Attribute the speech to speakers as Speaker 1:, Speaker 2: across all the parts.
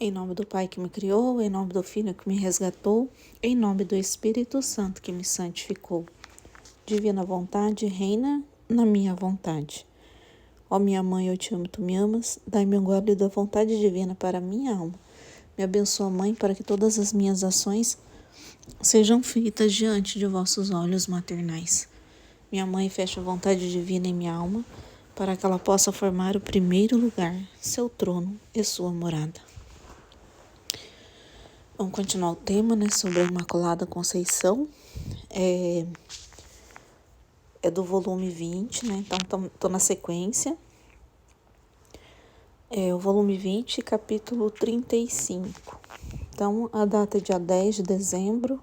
Speaker 1: Em nome do Pai que me criou, em nome do Filho que me resgatou, em nome do Espírito Santo que me santificou. Divina vontade, reina na minha vontade. Ó minha mãe, eu te amo, tu me amas, dai-me um gole da vontade divina para a minha alma. Me abençoa, Mãe, para que todas as minhas ações sejam feitas diante de vossos olhos maternais. Minha Mãe, fecha a vontade divina em minha alma, para que ela possa formar o primeiro lugar, seu trono e sua morada. Vamos continuar o tema, sobre a Imaculada Conceição. É do volume 20, Então, tô na sequência. É o volume 20, capítulo 35. Então, a data é dia 10 de dezembro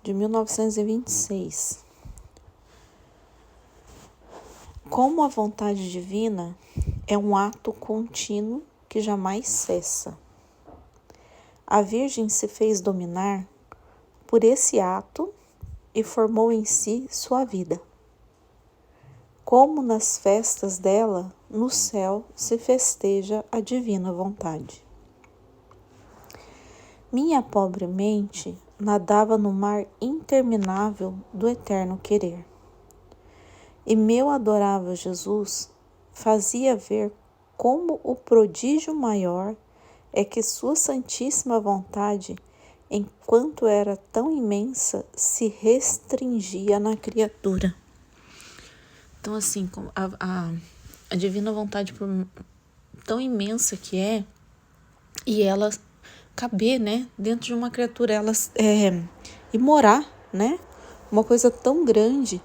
Speaker 1: de 1926. Como a vontade divina é um ato contínuo que jamais cessa. A Virgem se fez dominar por esse ato e formou em si sua vida. Como nas festas dela, no céu se festeja a divina vontade. Minha pobre mente nadava no mar interminável do eterno querer. E meu adorável Jesus fazia ver como o prodígio maior é que sua santíssima vontade, enquanto era tão imensa, se restringia na criatura. Então, assim, a divina vontade, por tão imensa que é, e ela caber, dentro de uma criatura, e morar, uma coisa tão grande,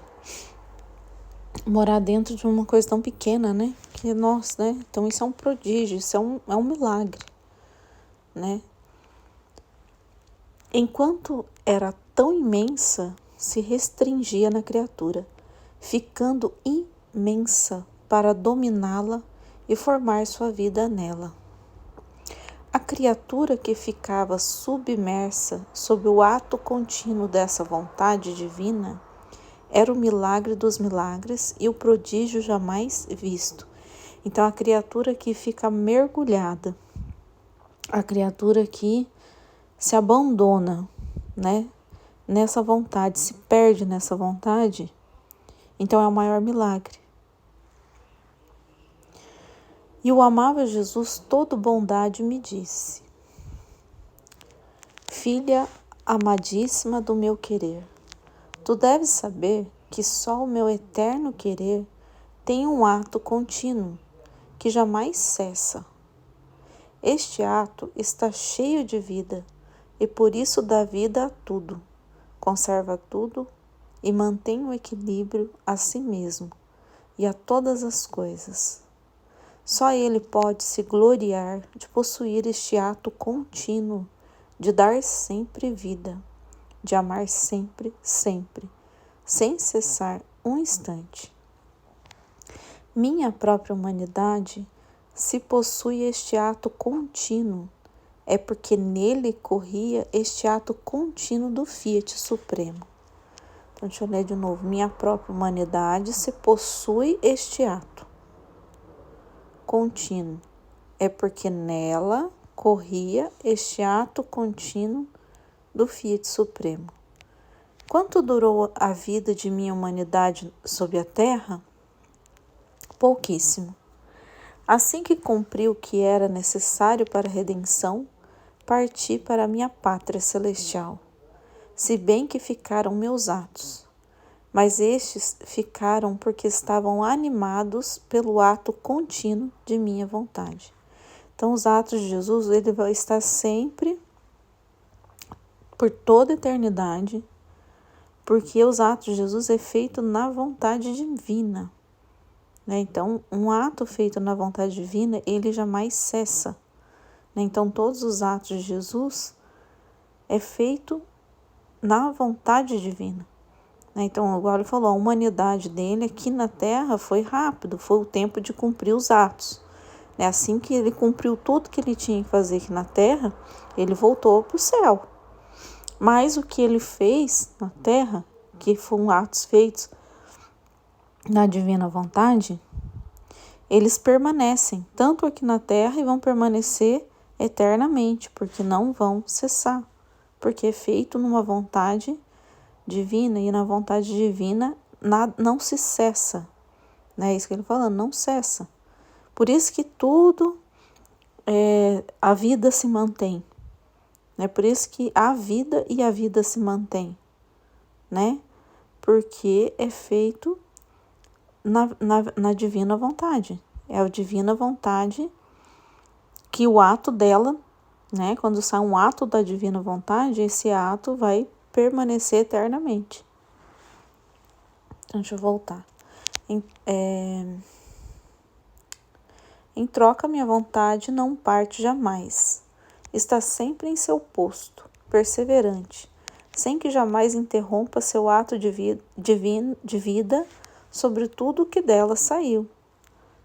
Speaker 1: morar dentro de uma coisa tão pequena, que nossa, então isso é um prodígio, isso é um milagre, Enquanto era tão imensa, se restringia na criatura, ficando imensa para dominá-la e formar sua vida nela. A criatura que ficava submersa sob o ato contínuo dessa vontade divina era o milagre dos milagres e o prodígio jamais visto. Então, a criatura que fica mergulhada, a criatura que se abandona, nessa vontade, se perde nessa vontade, então é o maior milagre. E o amável Jesus, todo bondade, me disse: Filha amadíssima do meu querer, tu deves saber que só o meu eterno querer tem um ato contínuo, que jamais cessa. Este ato está cheio de vida, e por isso dá vida a tudo, conserva tudo e mantém o equilíbrio a si mesmo e a todas as coisas. Só ele pode se gloriar de possuir este ato contínuo, de dar sempre vida, de amar sempre, sempre, sem cessar um instante. Minha própria humanidade, se possui este ato contínuo, é porque nele corria este ato contínuo do Fiat Supremo. Então, deixa eu ler de novo. Minha própria humanidade, se possui este ato contínuo, é porque nela corria este ato contínuo do Fiat Supremo. Quanto durou a vida de minha humanidade sob a terra? Pouquíssimo. Assim que cumpri o que era necessário para a redenção, parti para a minha pátria celestial, se bem que ficaram meus atos, mas estes ficaram porque estavam animados pelo ato contínuo de minha vontade. Então, os atos de Jesus, ele vai estar sempre, por toda a eternidade, porque os atos de Jesus é feito na vontade divina. Então, um ato feito na vontade divina, ele jamais cessa. Então, todos os atos de Jesus é feito na vontade divina. Então, agora ele falou, a humanidade dele aqui na Terra foi rápido, foi o tempo de cumprir os atos. Assim que ele cumpriu tudo que ele tinha que fazer aqui na Terra, ele voltou para o céu. Mas o que ele fez na Terra, que foram atos feitos na divina vontade, eles permanecem tanto aqui na Terra e vão permanecer eternamente, porque não vão cessar, porque é feito numa vontade divina, e na vontade divina não se cessa, né? Isso que ele falando, não cessa. Por isso que tudo, a vida se mantém, né? Por isso que a vida e a vida se mantém, né? Porque é feito na divina vontade. É a divina vontade que o ato dela, né? Quando sai um ato da divina vontade, esse ato vai permanecer eternamente. Então, deixa eu voltar. Em troca, minha vontade não parte jamais. Está sempre em seu posto, perseverante, sem que jamais interrompa seu ato de vida sobre tudo que dela saiu.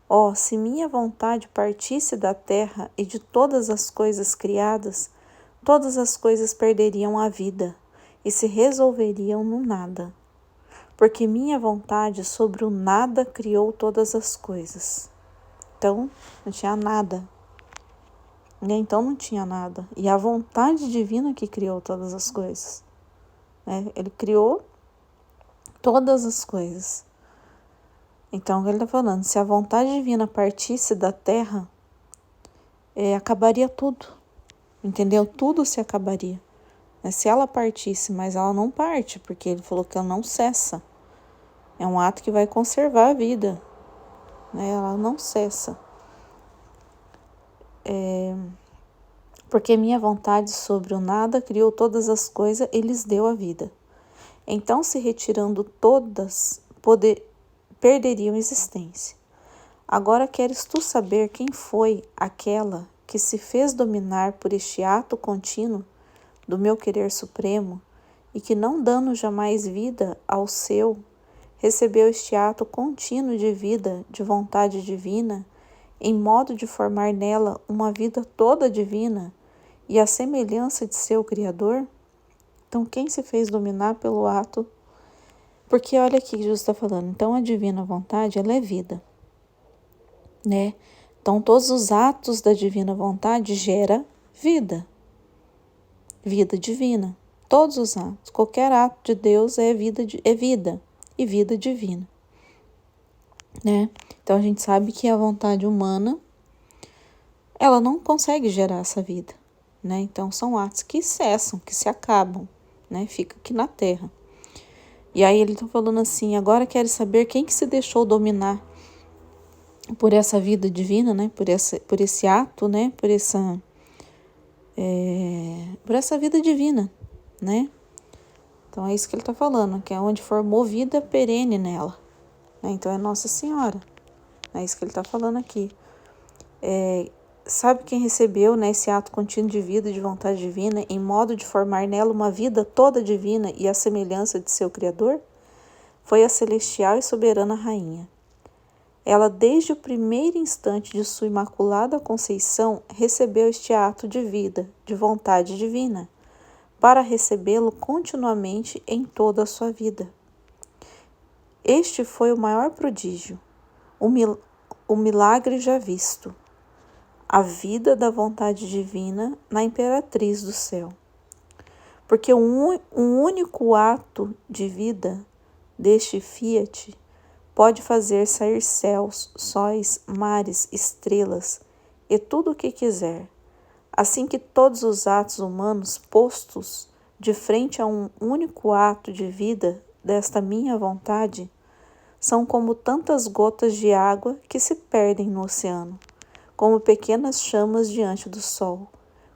Speaker 1: Oh, se minha vontade partisse da terra e de todas as coisas criadas, todas as coisas perderiam a vida e se resolveriam no nada. Porque minha vontade sobre o nada criou todas as coisas. Então, não tinha nada. Então não tinha nada. E a vontade divina que criou todas as coisas. Ele criou todas as coisas. Então, ele está falando, se a vontade divina partisse da terra, acabaria tudo. Entendeu? Tudo se acabaria. Se ela partisse, mas ela não parte, porque ele falou que ela não cessa. É um ato que vai conservar a vida. Ela não cessa. Porque minha vontade sobre o nada criou todas as coisas e lhes deu a vida. Então, se retirando todas, perderiam existência. Agora queres tu saber quem foi aquela que se fez dominar por este ato contínuo do meu querer supremo e que, não dando jamais vida ao seu, recebeu este ato contínuo de vida, de vontade divina, em modo de formar nela uma vida toda divina e a semelhança de seu Criador? Então, quem se fez dominar pelo ato? Porque olha aqui que Jesus está falando, então a divina vontade, ela é vida, né? Então, todos os atos da divina vontade geram vida, vida divina. Todos os atos, qualquer ato de Deus é vida e vida divina, né? Então, a gente sabe que a vontade humana, ela não consegue gerar essa vida, né? Então, são atos que cessam, que se acabam, né? Fica aqui na terra. E aí ele está falando assim, agora quero saber quem que se deixou dominar por essa vida divina, né? Por esse ato, né? Por essa vida divina, né? Então é isso que ele está falando, que é onde formou vida perene nela, né? Então é Nossa Senhora, é isso que ele está falando aqui. Sabe quem recebeu, né, esse ato contínuo de vida e de vontade divina em modo de formar nela uma vida toda divina e a semelhança de seu Criador? Foi a celestial e soberana Rainha. Ela, desde o primeiro instante de sua imaculada conceição, recebeu este ato de vida, de vontade divina, para recebê-lo continuamente em toda a sua vida. Este foi o maior prodígio, o milagre já visto, a vida da vontade divina na imperatriz do céu. Porque um único ato de vida deste fiat pode fazer sair céus, sóis, mares, estrelas e tudo o que quiser, assim que todos os atos humanos postos de frente a um único ato de vida desta minha vontade são como tantas gotas de água que se perdem no oceano, como pequenas chamas diante do sol,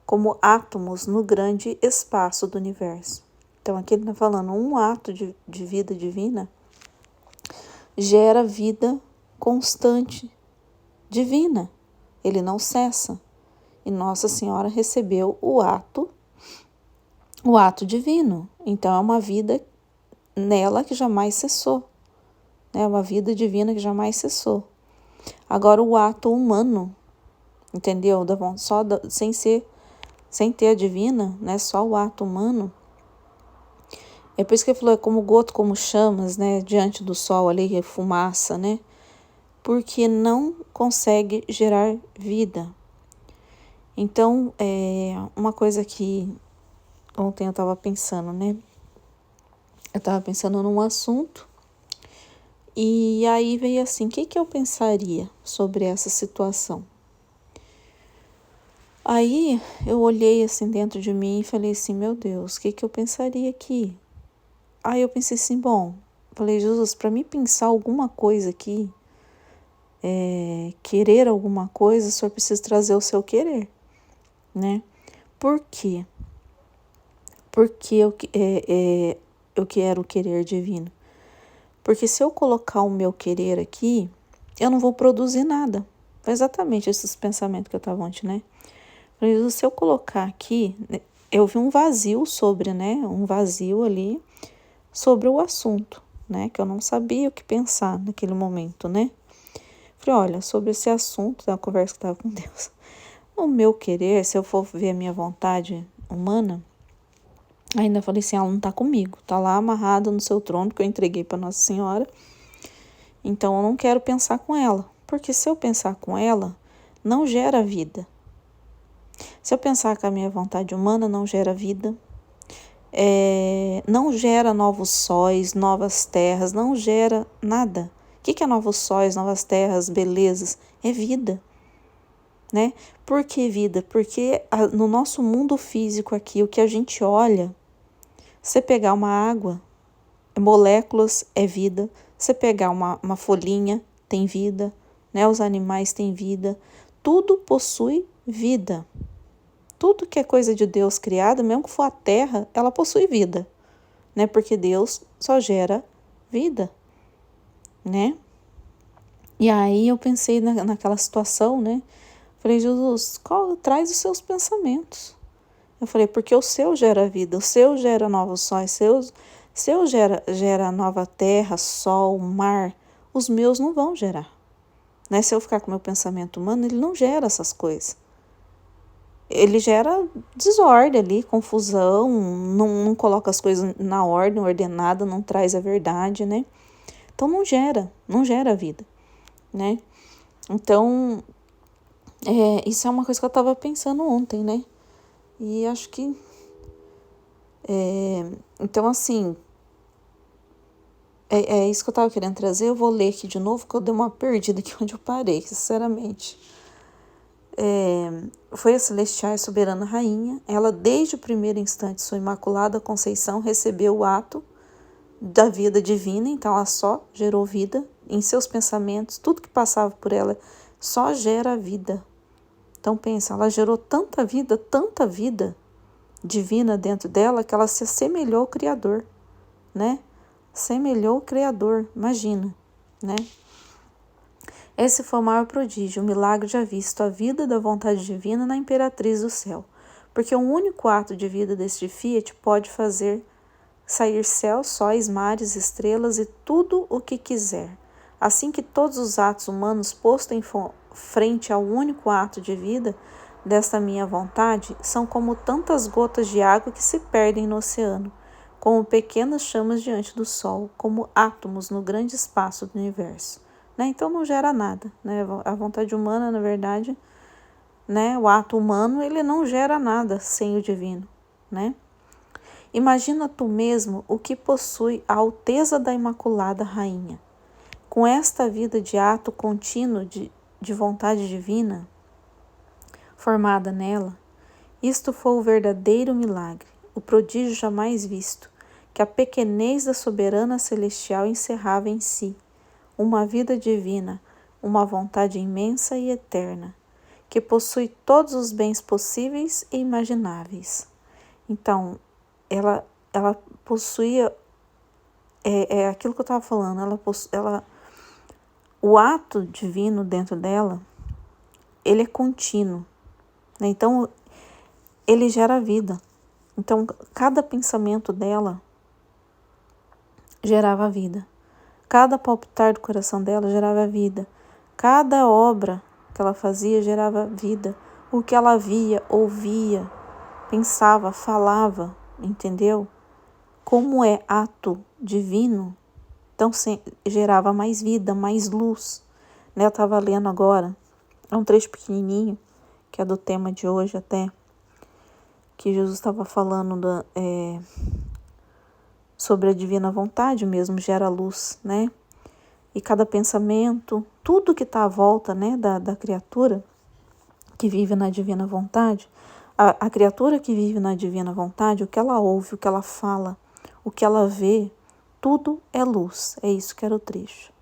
Speaker 1: como átomos no grande espaço do universo. Então aqui ele está falando, um ato de vida divina gera vida constante, divina. Ele não cessa. E Nossa Senhora recebeu o ato divino. Então é uma vida nela que jamais cessou. É uma vida divina que jamais cessou. Agora o ato humano, entendeu? Sem ter a divina, né? Só o ato humano. É por isso que ele falou, é como goto, como chamas, né? Diante do sol ali, fumaça, né? Porque não consegue gerar vida. Então, uma coisa que ontem eu estava pensando, né? Eu estava pensando num assunto e aí veio assim, o que eu pensaria sobre essa situação? Aí eu olhei assim dentro de mim e falei assim, meu Deus, o que eu pensaria aqui? Aí eu pensei assim, bom, falei, Jesus, para mim pensar alguma coisa aqui, querer alguma coisa, o Senhor precisa trazer o seu querer, né? Por quê? Porque eu quero o querer divino. Porque se eu colocar o meu querer aqui, eu não vou produzir nada. Foi exatamente esses pensamentos que eu estava ontem, né? Falei, se eu colocar aqui, eu vi um vazio sobre, né? Um vazio ali sobre o assunto, né? Que eu não sabia o que pensar naquele momento, né? Falei, olha, sobre esse assunto da conversa que estava com Deus, o meu querer, se eu for ver a minha vontade humana, ainda falei assim, ela não está comigo, está lá amarrada no seu trono que eu entreguei para Nossa Senhora, então eu não quero pensar com ela, porque se eu pensar com ela, não gera vida. Se eu pensar com a minha vontade humana, não gera vida, não gera novos sóis, novas terras, não gera nada. O que é novos sóis, novas terras, belezas? É vida, né? Por que vida? Porque no nosso mundo físico aqui, o que a gente olha, você pegar uma água, moléculas é vida, você pegar uma folhinha, tem vida, né? Os animais têm vida, tudo possui vida. Tudo que é coisa de Deus criada, mesmo que for a terra, ela possui vida, né? Porque Deus só gera vida, né? E aí eu pensei naquela situação, né? Falei, Jesus, traz os seus pensamentos. Eu falei, porque o seu gera vida, o seu gera novos sóis, o seu gera nova terra, sol, mar. Os meus não vão gerar, né? Se eu ficar com o meu pensamento humano, ele não gera essas coisas. Ele gera desordem ali, confusão, não coloca as coisas na ordem ordenada, não traz a verdade, né? Então não gera vida, né? Então, isso é uma coisa que eu estava pensando ontem, né? E acho que, então assim, é isso que eu estava querendo trazer. Eu vou ler aqui de novo, porque eu dei uma perdida aqui onde eu parei, sinceramente. Foi a celestial e soberana rainha, ela desde o primeiro instante, sua imaculada conceição, recebeu o ato da vida divina, então ela só gerou vida em seus pensamentos, tudo que passava por ela só gera vida. Então pensa, ela gerou tanta vida divina dentro dela, que ela se assemelhou ao Criador, né? Assemelhou ao Criador, imagina, né? Esse foi o maior prodígio, o milagre já visto, a vida da vontade divina na imperatriz do céu. Porque um único ato de vida deste Fiat pode fazer sair céus, sóis, mares, estrelas e tudo o que quiser. Assim que todos os atos humanos postos em frente ao único ato de vida desta minha vontade são como tantas gotas de água que se perdem no oceano, como pequenas chamas diante do sol, como átomos no grande espaço do universo. Né? Então não gera nada, né? A vontade humana, na verdade, né? O ato humano, ele não gera nada sem o divino, né? Imagina tu mesmo o que possui a alteza da Imaculada Rainha. Com esta vida de ato contínuo de vontade divina formada nela, isto foi o verdadeiro milagre, o prodígio jamais visto, que a pequenez da soberana celestial encerrava em si, uma vida divina, uma vontade imensa e eterna, que possui todos os bens possíveis e imagináveis. Então, ela possuía, aquilo que eu estava falando, o ato divino dentro dela, ele é contínuo, né? Então, ele gera vida. Então, cada pensamento dela gerava vida. Cada palpitar do coração dela gerava vida. Cada obra que ela fazia gerava vida. O que ela via, ouvia, pensava, falava, entendeu? Como é ato divino, então gerava mais vida, mais luz. Né? Eu estava lendo agora, é um trecho pequenininho, que é do tema de hoje até, que Jesus estava falando sobre a divina vontade mesmo, gera luz, né? E cada pensamento, tudo que está à volta, né, da criatura que vive na divina vontade, a criatura que vive na divina vontade, o que ela ouve, o que ela fala, o que ela vê, tudo é luz. É isso que era o trecho.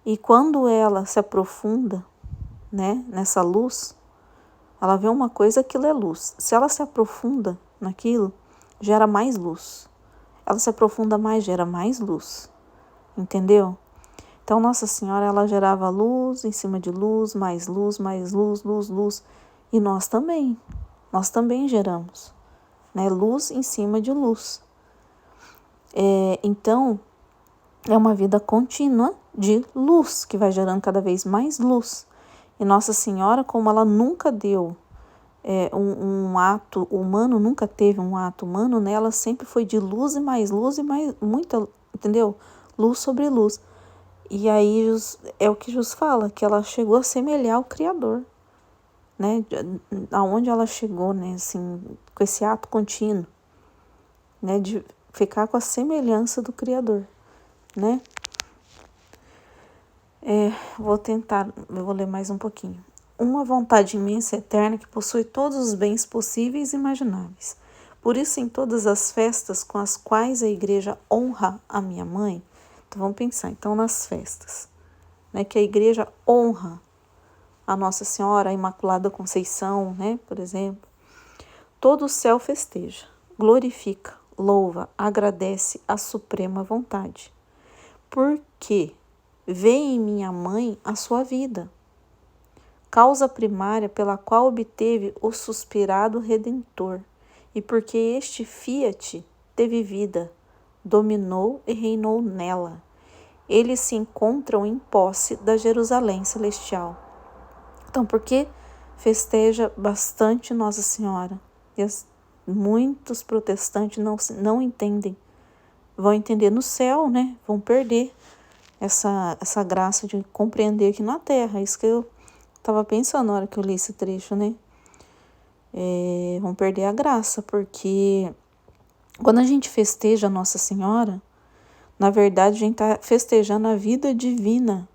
Speaker 1: E quando ela se aprofunda, né, nessa luz, ela vê uma coisa, aquilo é luz. Se ela se aprofunda naquilo, gera mais luz. Ela se aprofunda mais, gera mais luz. Entendeu? Então, Nossa Senhora, ela gerava luz em cima de luz, mais luz, luz, luz. E nós também geramos, né? Luz em cima de luz. Então, é uma vida contínua de luz, que vai gerando cada vez mais luz. E Nossa Senhora, como ela nunca deu um ato humano, nunca teve um ato humano, né? Ela sempre foi de luz e mais muita, entendeu? Luz sobre luz. E aí é o que Jesus fala, que ela chegou a semelhar o Criador, né? Aonde ela chegou, né? Assim, com esse ato contínuo, né? De ficar com a semelhança do Criador, né? Eu vou ler mais um pouquinho. Uma vontade imensa e eterna que possui todos os bens possíveis e imagináveis. Por isso, em todas as festas com as quais a igreja honra a minha mãe, então vamos pensar, então nas festas, né, que a igreja honra a Nossa Senhora, a Imaculada Conceição, né, por exemplo, todo o céu festeja, glorifica, louva, agradece a suprema vontade. Porque vê em minha mãe a sua vida, causa primária pela qual obteve o suspirado Redentor, e porque este fiat teve vida, dominou e reinou nela. Eles se encontram em posse da Jerusalém Celestial. Então, por que festeja bastante Nossa Senhora? E muitos protestantes não entendem. Vão entender no céu, né? Vão perder essa graça de compreender aqui na Terra. Isso que eu estava pensando na hora que eu li esse trecho, né? Vão perder a graça, porque quando a gente festeja Nossa Senhora, na verdade a gente está festejando a vida divina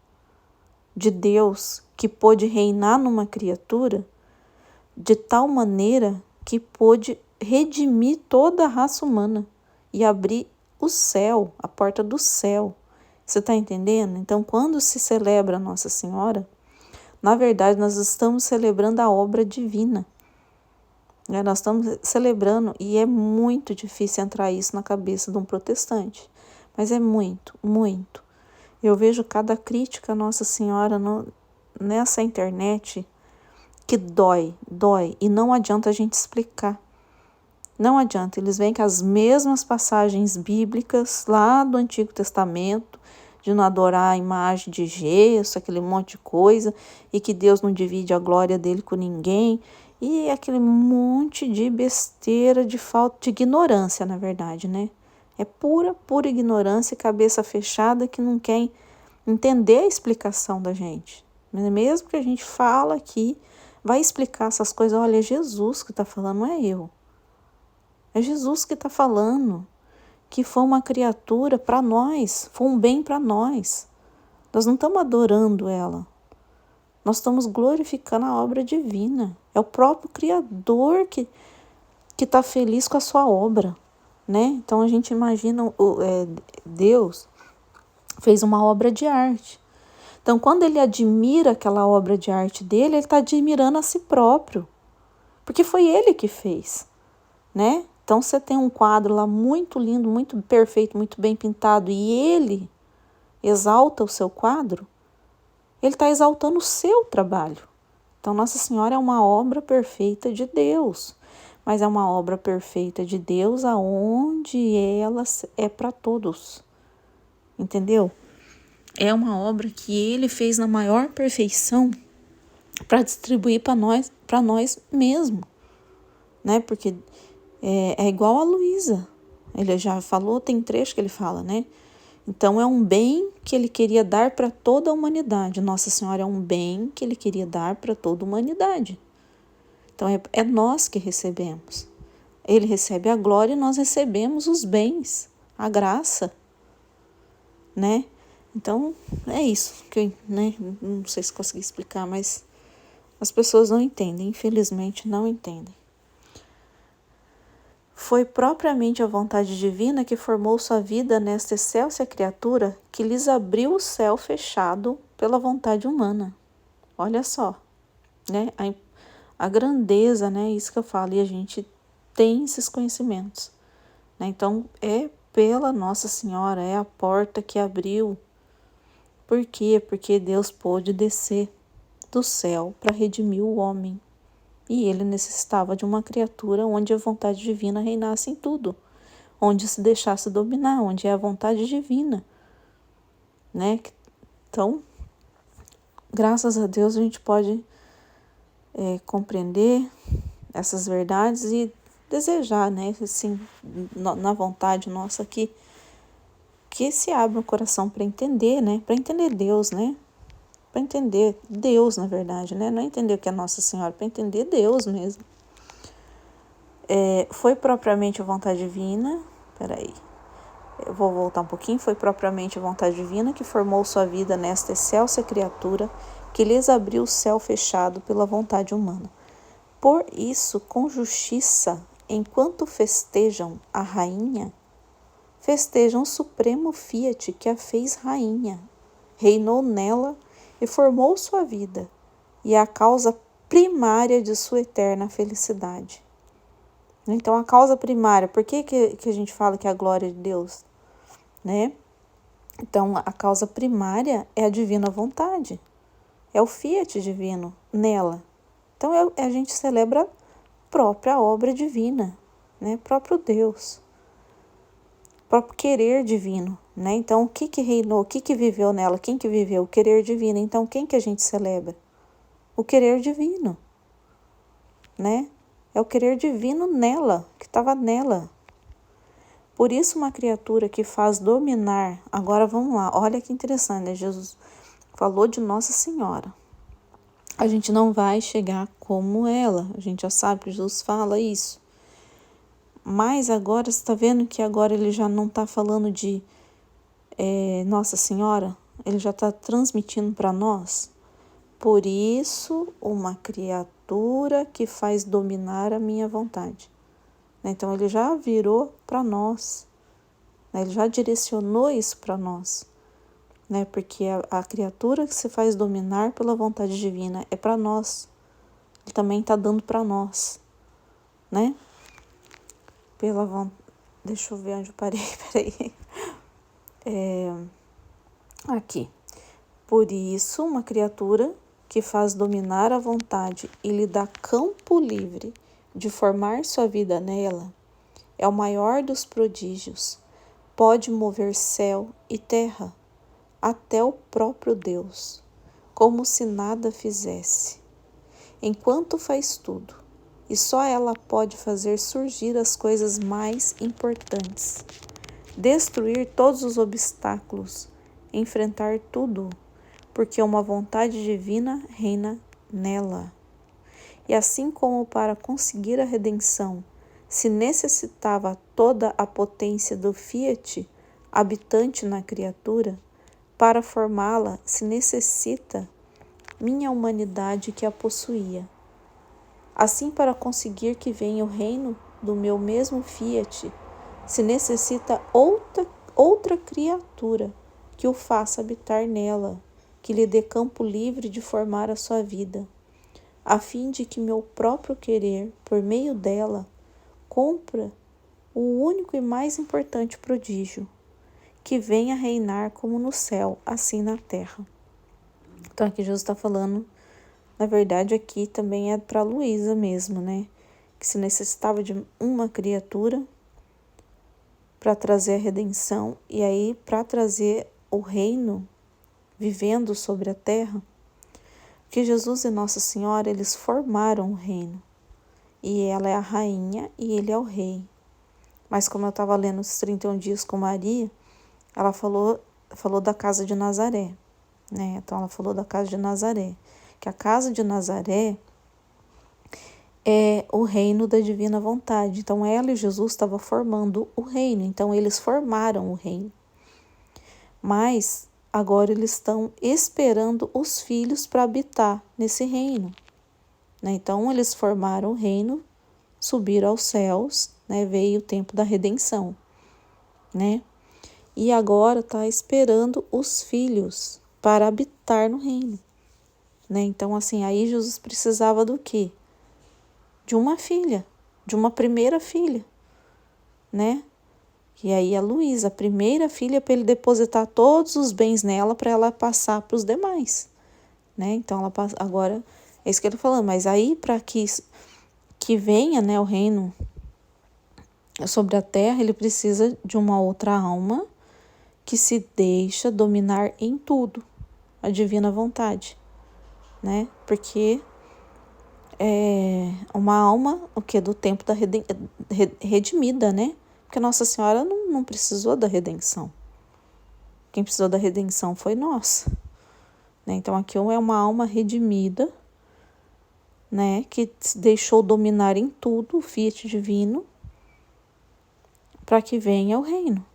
Speaker 1: de Deus, que pôde reinar numa criatura de tal maneira que pôde redimir toda a raça humana e abrir o céu, a porta do céu. Você está entendendo? Então, quando se celebra Nossa Senhora, na verdade, nós estamos celebrando a obra divina. Nós estamos celebrando, e é muito difícil entrar isso na cabeça de um protestante. Mas é muito, muito. Eu vejo cada crítica a Nossa Senhora nessa internet que dói. E não adianta a gente explicar. Não adianta. Eles vêm com as mesmas passagens bíblicas lá do Antigo Testamento, de não adorar a imagem de gesso, aquele monte de coisa, e que Deus não divide a glória dele com ninguém, e aquele monte de besteira, de falta de ignorância, na verdade, né? É pura ignorância e cabeça fechada que não quer entender a explicação da gente. Mesmo que a gente fala aqui, vai explicar essas coisas, olha, é Jesus que está falando, não é eu. É Jesus que está falando, que foi uma criatura para nós, foi um bem para nós. Nós não estamos adorando ela. Nós estamos glorificando a obra divina. É o próprio Criador que está feliz com a sua obra, né? Então a gente imagina, Deus fez uma obra de arte. Então quando ele admira aquela obra de arte dele, ele está admirando a si próprio. Porque foi ele que fez, né? Então você tem um quadro lá muito lindo, muito perfeito, muito bem pintado, e ele exalta o seu quadro, ele está exaltando o seu trabalho. Então Nossa Senhora é uma obra perfeita de Deus, mas é uma obra perfeita de Deus aonde ela é para todos, entendeu? É uma obra que ele fez na maior perfeição para distribuir para nós mesmos, né? Porque é igual a Luísa, ele já falou, tem trecho que ele fala, né? Então é um bem que ele queria dar para toda a humanidade. Nossa Senhora é um bem que ele queria dar para toda a humanidade. Então é nós que recebemos. Ele recebe a glória e nós recebemos os bens, a graça, né? Então é isso que né? Não sei se consegui explicar, mas as pessoas não entendem, infelizmente não entendem. Foi propriamente a vontade divina que formou sua vida nesta excelsa criatura que lhes abriu o céu fechado pela vontade humana. Olha só, né? A grandeza, né? Isso que eu falo, e a gente tem esses conhecimentos, né? Então, é pela Nossa Senhora, é a porta que abriu. Por quê? Porque Deus pôde descer do céu para redimir o homem. E ele necessitava de uma criatura onde a vontade divina reinasse em tudo, onde se deixasse dominar, onde é a vontade divina, né? Então, graças a Deus a gente pode compreender essas verdades e desejar, né? Assim, na vontade nossa que se abra o coração para entender, né? Para entender Deus, né? Para entender Deus, na verdade, né? Não é entender o que é Nossa Senhora, para entender Deus mesmo. Foi propriamente a vontade divina, eu vou voltar um pouquinho, foi propriamente a vontade divina que formou sua vida nesta excelsa criatura que lhes abriu o céu fechado pela vontade humana. Por isso, com justiça, enquanto festejam a rainha, festejam o supremo Fiat que a fez rainha, reinou nela e formou sua vida, e é a causa primária de sua eterna felicidade. Então, a causa primária, por que a gente fala que é a glória de Deus, né? Então, a causa primária é a divina vontade, é o Fiat divino nela. Então, a gente celebra a própria obra divina, né? Próprio Deus, próprio querer divino, né? Então, o que reinou, o que viveu nela, quem que viveu? O querer divino. Então, quem que a gente celebra? O querer divino, né? É o querer divino nela, que estava nela. Por isso, uma criatura que faz dominar... Agora, vamos lá. Olha que interessante, né? Jesus falou de Nossa Senhora. A gente não vai chegar como ela. A gente já sabe que Jesus fala isso. Mas agora, você está vendo que agora ele já não está falando de Nossa Senhora? Ele já está transmitindo para nós. Por isso, uma criatura que faz dominar a minha vontade. Então, ele já virou para nós, né? Ele já direcionou isso para nós, né? Porque a criatura que se faz dominar pela vontade divina é para nós. Ele também está dando para nós, né? Deixa eu ver onde eu parei, peraí. Aqui. Por isso, uma criatura que faz dominar a vontade e lhe dá campo livre de formar sua vida nela, é o maior dos prodígios. Pode mover céu e terra, até o próprio Deus, como se nada fizesse. Enquanto faz tudo, e só ela pode fazer surgir as coisas mais importantes, destruir todos os obstáculos, enfrentar tudo, porque uma vontade divina reina nela. E assim como para conseguir a redenção se necessitava toda a potência do Fiat habitante na criatura, para formá-la se necessita minha humanidade que a possuía. Assim, para conseguir que venha o reino do meu mesmo Fiat, se necessita outra criatura que o faça habitar nela, que lhe dê campo livre de formar a sua vida, a fim de que meu próprio querer, por meio dela, cumpra o único e mais importante prodígio, que venha reinar como no céu, assim na terra. Então aqui Jesus está falando, na verdade aqui também é para Luísa mesmo, né? Que se necessitava de uma criatura para trazer a redenção e aí para trazer o reino vivendo sobre a terra, que Jesus e Nossa Senhora, eles formaram o reino. E ela é a rainha e ele é o rei. Mas como eu estava lendo os 31 dias com Maria, ela falou da casa de Nazaré, né? Então ela falou da casa de Nazaré, que a casa de Nazaré é o reino da divina vontade. Então ela e Jesus estavam formando o reino, então eles formaram o reino. Mas agora eles estão esperando os filhos para habitar nesse reino, né? Então eles formaram o reino, subiram aos céus, né? Veio o tempo da redenção, né? E agora está esperando os filhos para habitar no reino, né? Então assim, aí Jesus precisava do quê? De uma filha, de uma primeira filha, né? E aí a Luísa, a primeira filha, para ele depositar todos os bens nela para ela passar para os demais, né? Então ela passa, agora é isso que ele está falando, mas aí para que venha, né, o reino sobre a terra, ele precisa de uma outra alma que se deixa dominar em tudo, a divina vontade, né? Porque é uma alma, o que? Do tempo da redimida, né? Porque Nossa Senhora não precisou da redenção. Quem precisou da redenção foi nós, né? Então aqui é uma alma redimida, né? Que se deixou dominar em tudo, o fiat divino, para que venha o reino,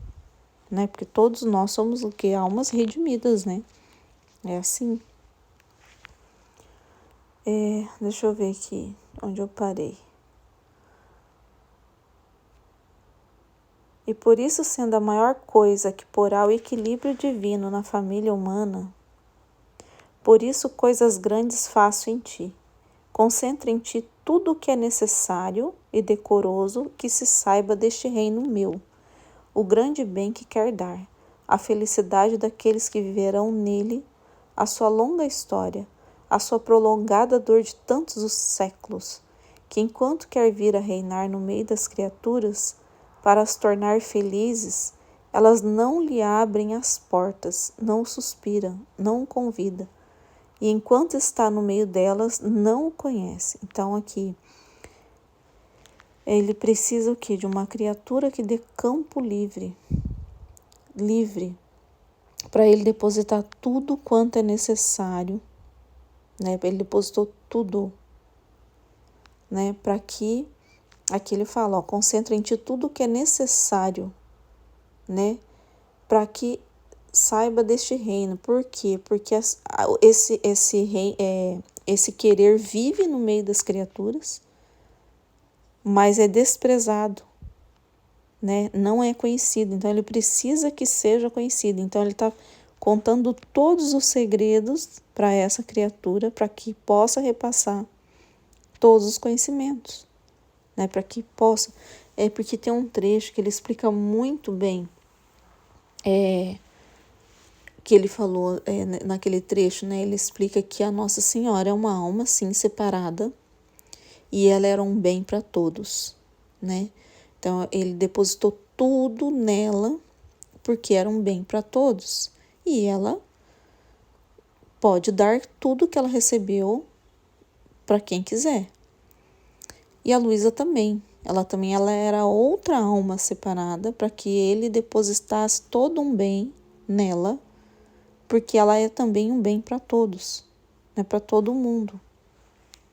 Speaker 1: né? Porque todos nós somos o que? Almas redimidas, né? É assim. Deixa eu ver aqui onde eu parei. E por isso, sendo a maior coisa que porá o equilíbrio divino na família humana, por isso coisas grandes faço em ti. Concentra em ti tudo o que é necessário e decoroso que se saiba deste reino meu, o grande bem que quer dar, a felicidade daqueles que viverão nele, a sua longa história, a sua prolongada dor de tantos os séculos, que enquanto quer vir a reinar no meio das criaturas, para as tornar felizes, elas não lhe abrem as portas, não suspiram, não o convidam. E enquanto está no meio delas, não o conhece. Então aqui, ele precisa o quê? De uma criatura que dê campo livre, para ele depositar tudo quanto é necessário, né? Ele depositou tudo, né? Para que, aqui ele fala, ó, concentra em ti tudo o que é necessário, né? Para que saiba deste reino. Por quê? Porque esse querer vive no meio das criaturas, mas é desprezado, né? Não é conhecido. Então ele precisa que seja conhecido. Então ele está contando todos os segredos para essa criatura, para que possa repassar todos os conhecimentos, né? Para que possa. É porque tem um trecho que ele explica muito bem. Que ele falou naquele trecho, né? Ele explica que a Nossa Senhora é uma alma, sim, separada, e ela era um bem para todos, né? Então, ele depositou tudo nela, porque era um bem para todos, e ela pode dar tudo que ela recebeu para quem quiser. E a Luísa também. Ela era outra alma separada, para que ele depositasse todo um bem nela, porque ela é também um bem para todos, né? Para todo mundo,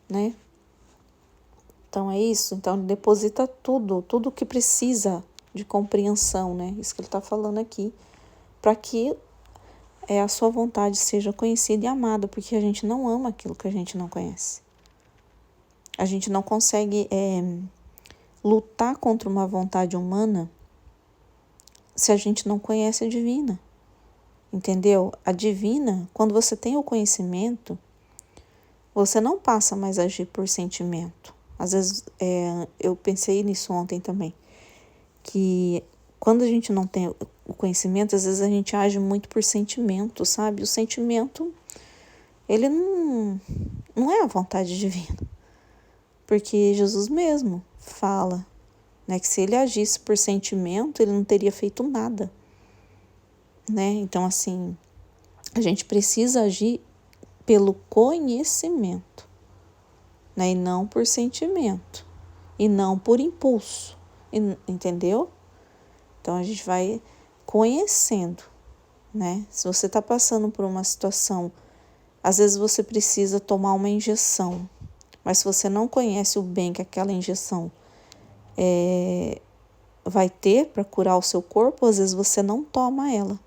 Speaker 1: né? Então é isso. Então ele deposita tudo que precisa de compreensão, né? Isso que ele está falando aqui, para que a sua vontade seja conhecida e amada, porque a gente não ama aquilo que a gente não conhece. A gente não consegue lutar contra uma vontade humana se a gente não conhece a divina. Entendeu? A divina, quando você tem o conhecimento, você não passa mais a agir por sentimento. Às vezes, eu pensei nisso ontem também, que quando a gente não tem o conhecimento, às vezes a gente age muito por sentimento, sabe? O sentimento, ele não é a vontade divina. Porque Jesus mesmo fala, né, que se ele agisse por sentimento, ele não teria feito nada, né? Então, assim, a gente precisa agir pelo conhecimento, né? E não por sentimento, e não por impulso, entendeu? Então, a gente vai conhecendo, né? Se você está passando por uma situação, às vezes você precisa tomar uma injeção, Mas se você não conhece o bem que aquela injeção vai ter para curar o seu corpo, às vezes você não toma ela,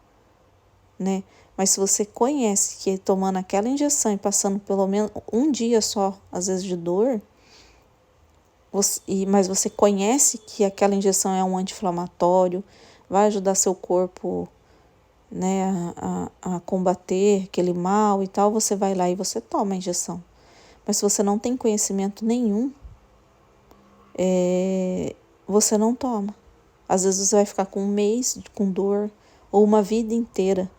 Speaker 1: né? Mas se você conhece que tomando aquela injeção e passando pelo menos um dia só, às vezes de dor, mas você conhece que aquela injeção é um anti-inflamatório, vai ajudar seu corpo, né, a combater aquele mal e tal, você vai lá e você toma a injeção. Mas se você não tem conhecimento nenhum, você não toma. Às vezes você vai ficar com um mês com dor ou uma vida inteira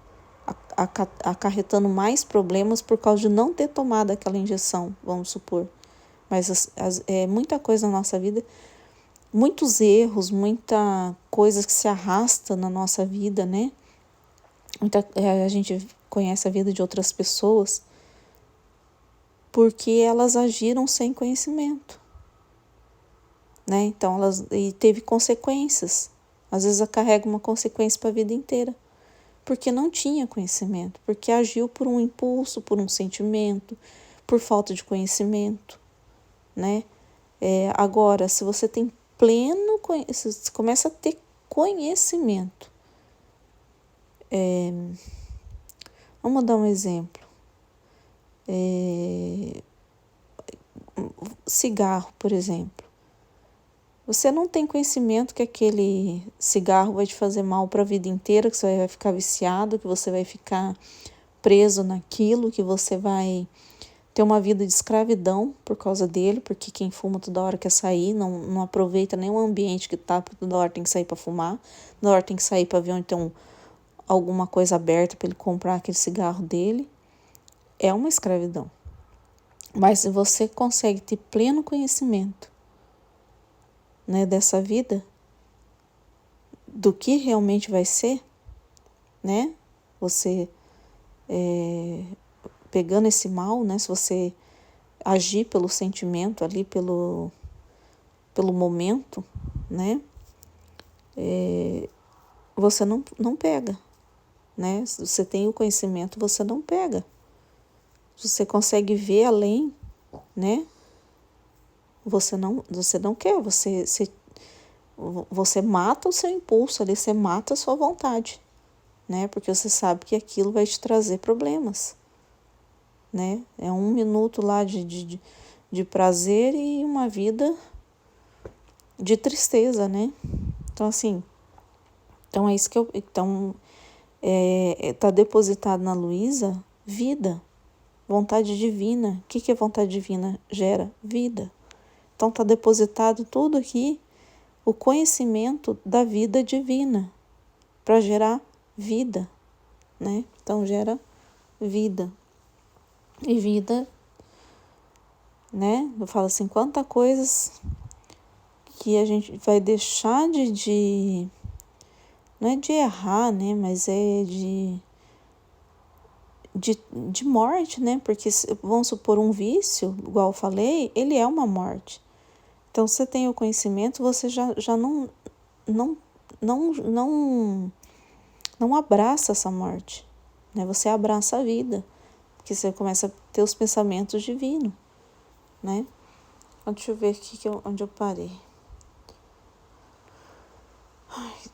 Speaker 1: acarretando mais problemas por causa de não ter tomado aquela injeção, vamos supor. Mas muita coisa na nossa vida, muitos erros, muita coisa que se arrasta na nossa vida, né? A gente conhece a vida de outras pessoas porque elas agiram sem conhecimento, né? Então e teve consequências. Às vezes carrega uma consequência para a vida inteira, porque não tinha conhecimento, porque agiu por um impulso, por um sentimento, por falta de conhecimento, né? Agora, se você tem pleno conhecimento, você começa a ter conhecimento. Vamos dar um exemplo. Cigarro, por exemplo. Você não tem conhecimento que aquele cigarro vai te fazer mal para a vida inteira, que você vai ficar viciado, que você vai ficar preso naquilo, que você vai ter uma vida de escravidão por causa dele, porque quem fuma toda hora quer sair, não aproveita nem o ambiente que tá, porque toda hora tem que sair para fumar, toda hora tem que sair para ver onde tem alguma coisa aberta para ele comprar aquele cigarro dele. É uma escravidão. Mas se você consegue ter pleno conhecimento, né, dessa vida, do que realmente vai ser, né? Você pegando esse mal, né? Se você agir pelo sentimento ali, pelo momento, né? Você não pega, né? Se você tem o conhecimento, você não pega. Se você consegue ver além, né? Você não quer, você mata o seu impulso ali, você mata a sua vontade, né? Porque você sabe que aquilo vai te trazer problemas, né? É 1 minuto lá de prazer e uma vida de tristeza, né? Então, assim, é isso que tá depositado na Luísa vida, vontade divina. O que é vontade divina? Gera vida. Então, tá depositado tudo aqui, o conhecimento da vida divina, para gerar vida, né? Então, gera vida. E vida, né? Eu falo assim, quantas coisas que a gente vai deixar não é de errar, né? Mas é de morte, né? Porque, vamos supor, um vício, igual eu falei, ele é uma morte. Então, você tem o conhecimento, você já não abraça essa morte, né? Você abraça a vida, porque você começa a ter os pensamentos divinos, né? Deixa eu ver aqui onde eu parei.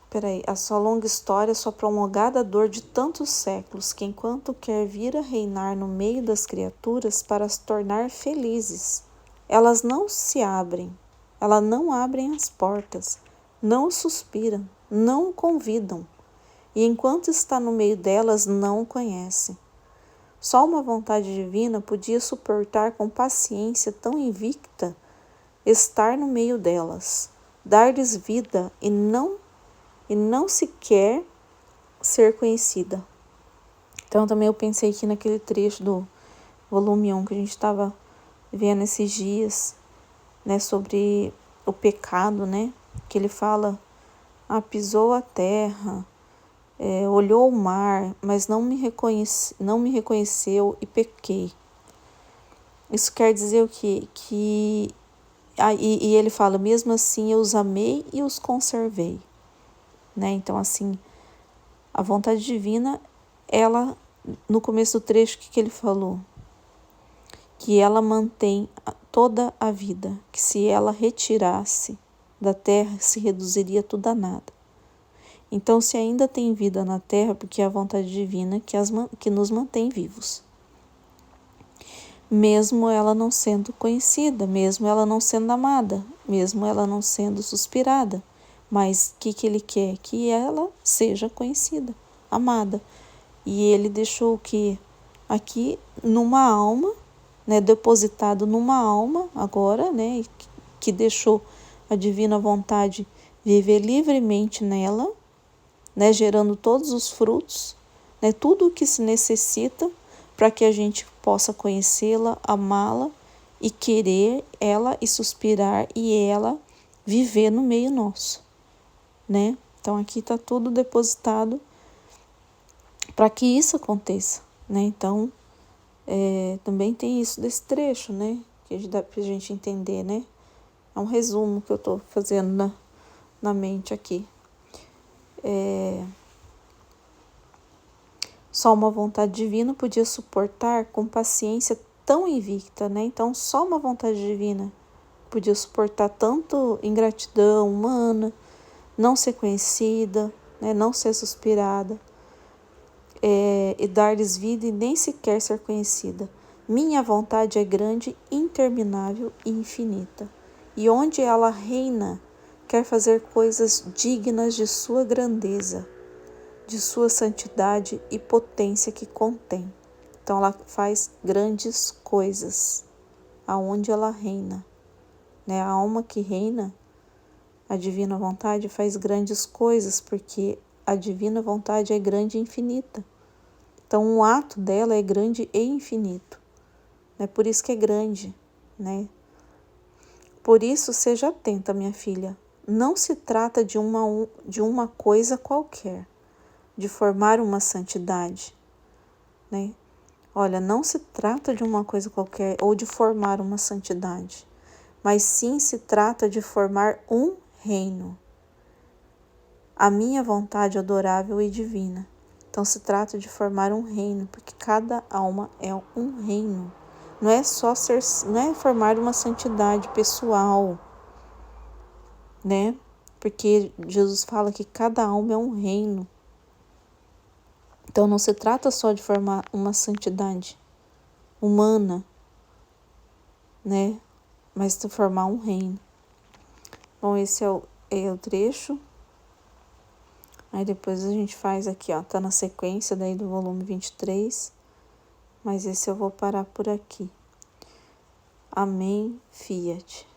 Speaker 1: Peraí, a sua longa história, sua prolongada dor de tantos séculos, que enquanto quer vir a reinar no meio das criaturas para as tornar felizes, elas não se abrem, elas não abrem as portas, não suspiram, não o convidam, e enquanto está no meio delas, não o conhece. Só uma vontade divina podia suportar com paciência tão invicta estar no meio delas, dar-lhes vida e não sequer ser conhecida. Então também eu pensei aqui naquele trecho do volume 1 que a gente estava vendo esses dias, né, sobre o pecado, né, que ele fala, pisou a terra, olhou o mar, mas não me reconheceu e pequei. Isso quer dizer o quê? E ele fala, mesmo assim eu os amei e os conservei, né? Então, assim, a vontade divina, no começo do trecho, o que ele falou? Que ela mantém toda a vida, que se ela retirasse da terra, se reduziria tudo a nada. Então, se ainda tem vida na terra, porque é a vontade divina que nos mantém vivos. Mesmo ela não sendo conhecida, mesmo ela não sendo amada, mesmo ela não sendo suspirada. Mas o que ele quer? Que ela seja conhecida, amada. E ele deixou o que? Aqui numa alma, né, depositado numa alma agora, né, que deixou a divina vontade viver livremente nela, né, gerando todos os frutos, né, tudo o que se necessita para que a gente possa conhecê-la, amá-la e querer ela e suspirar e ela viver no meio nosso, né? Então aqui está tudo depositado para que isso aconteça, né? Então também tem isso desse trecho, né? Que dá para a gente entender, né? É um resumo que eu estou fazendo na mente aqui. Só uma vontade divina podia suportar com paciência tão invicta, né? Então, só uma vontade divina podia suportar tanto ingratidão humana, não ser conhecida, né? Não ser suspirada, e dar-lhes vida e nem sequer ser conhecida. Minha vontade é grande, interminável e infinita. E onde ela reina, quer fazer coisas dignas de sua grandeza, de sua santidade e potência que contém. Então ela faz grandes coisas aonde ela reina, né? A alma que reina, a divina vontade, faz grandes coisas porque a divina vontade é grande e infinita. Então o ato dela é grande e infinito, né? Por isso que é grande, né? Por isso seja atenta, minha filha. Não se trata de uma coisa qualquer, de formar uma santidade, né? Olha, não se trata de uma coisa qualquer ou de formar uma santidade, mas sim se trata de formar um reino. A minha vontade adorável e divina. Então se trata de formar um reino, porque cada alma é um reino. Não é só não é formar uma santidade pessoal, né? Porque Jesus fala que cada alma é um reino. Então não se trata só de formar uma santidade humana, né? Mas de formar um reino. Bom, esse é o trecho. Aí depois a gente faz aqui, ó, tá na sequência daí do volume 23, mas esse eu vou parar por aqui. Amém, Fiat.